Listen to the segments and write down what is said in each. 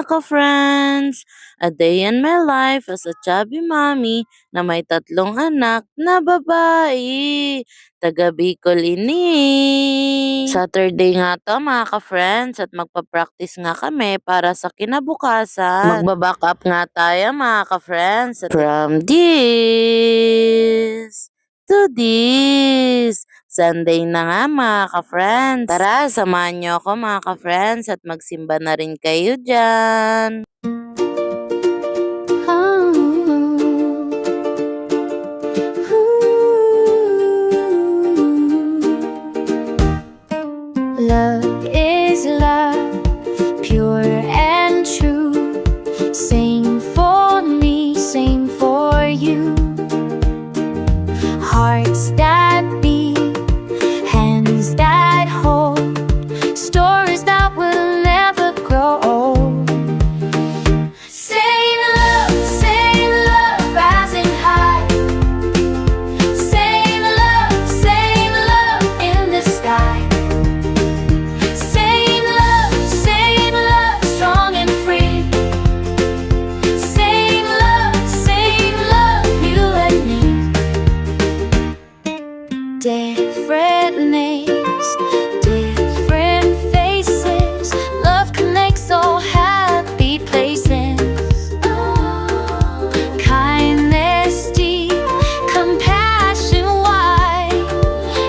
mga ka-friends! A day in my life as a chubby mommy na may 3 anak na babae. Taga Bicol ini. Saturday nga to mga ka-friends at magpa-practice nga kami para sa kinabukasan. Magba-back up nga tayo mga ka-friends. From this to this. Sunday na nga mga ka-friends. Tara, samahan niyo ako mga ka-friends at magsimba na rin kayo dyan. Love is love, pure and true. Same for me, same for you. Hearts that beat, hands that hold, stories that will never grow old. Same love, rising high. Same love in the sky. Same love, strong and free. Same love, you and me. Different names, different faces. Love connects all happy places. Kindness deep, compassion wide.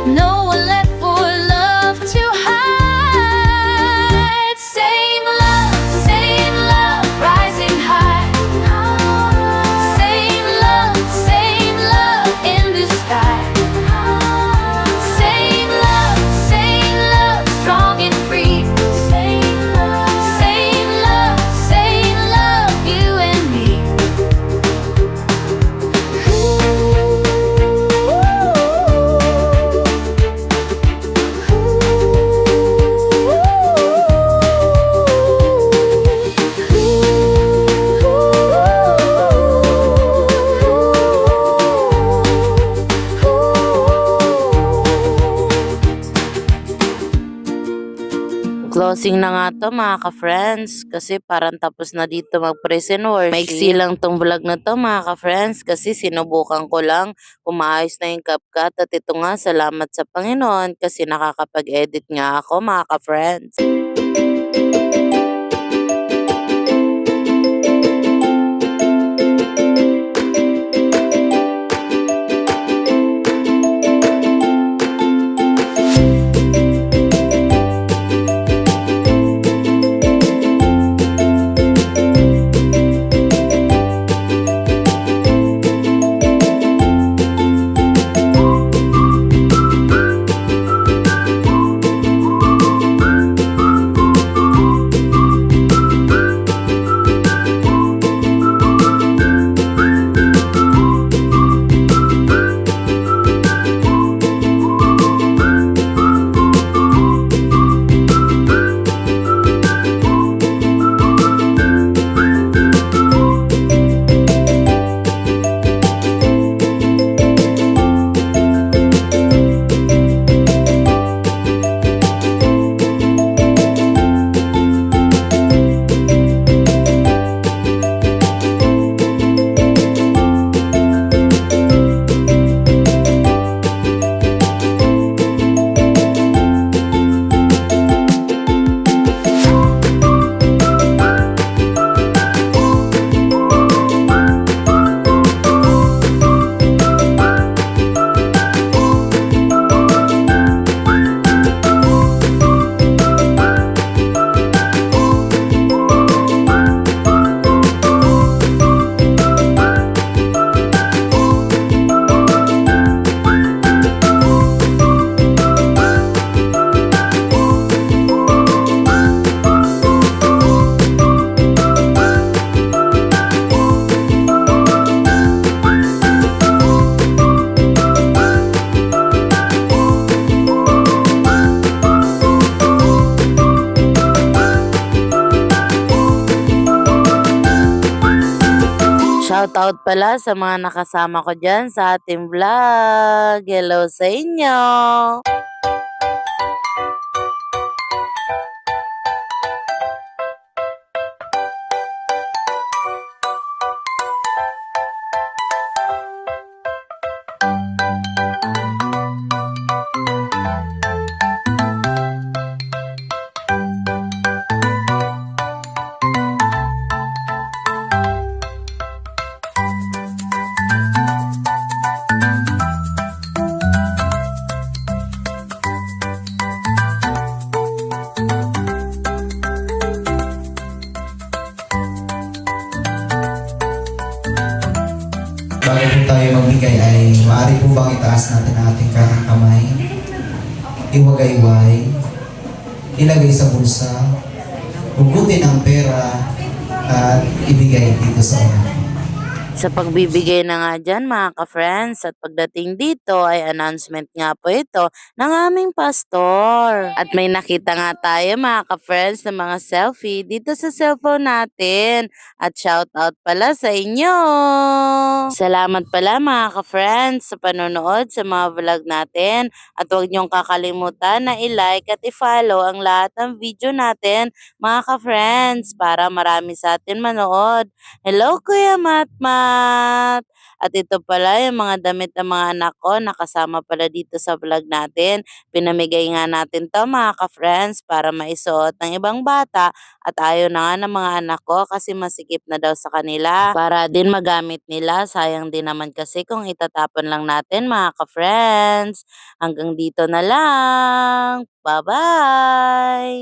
No one left for love to hide. Same love, rising high. Same love in the sky. Same love, strong and free. Same love, you and me. Closing na nga to mga ka-friends kasi parang tapos na dito mag-present worship. Maiksi lang tong vlog na to mga ka-friends kasi sinubukan ko lang kung maayos na yung CapCut at ito nga salamat sa Panginoon kasi nakakapag-edit nga ako mga ka-friends. Shoutout pala sa mga nakasama ko dyan sa ating vlog. Hello sa inyo! bago po tayo magbigay ay maaari po bang itaas natin ang ating kanang kamay, iwagayway, ilagay sa bulsa, hugutin ang pera at ibigay dito sa una. Sa pagbibigay na nga dyan mga ka-friends at pagdating dito ay announcement nga po ito ng aming pastor. At may nakita nga tayo mga ka-friends ng mga selfie dito sa cellphone natin. At shout out pala sa inyo! Salamat pala mga ka-friends sa panonood sa mga vlog natin. At huwag niyong kakalimutan na i-like at i-follow ang lahat ng video natin mga ka-friends para marami sa atin manood. Hello Kuya Matmat! At ito pala yung mga damit ng mga anak ko nakasama pala dito sa vlog natin. Pinamigay nga natin to mga ka-friends para maisuot ng ibang bata at ayaw na nga ng mga anak ko kasi masikip na daw sa kanila. Para din magamit nila, sayang din naman kasi kung itatapon lang natin mga ka-friends. Hanggang dito na lang. Bye-bye!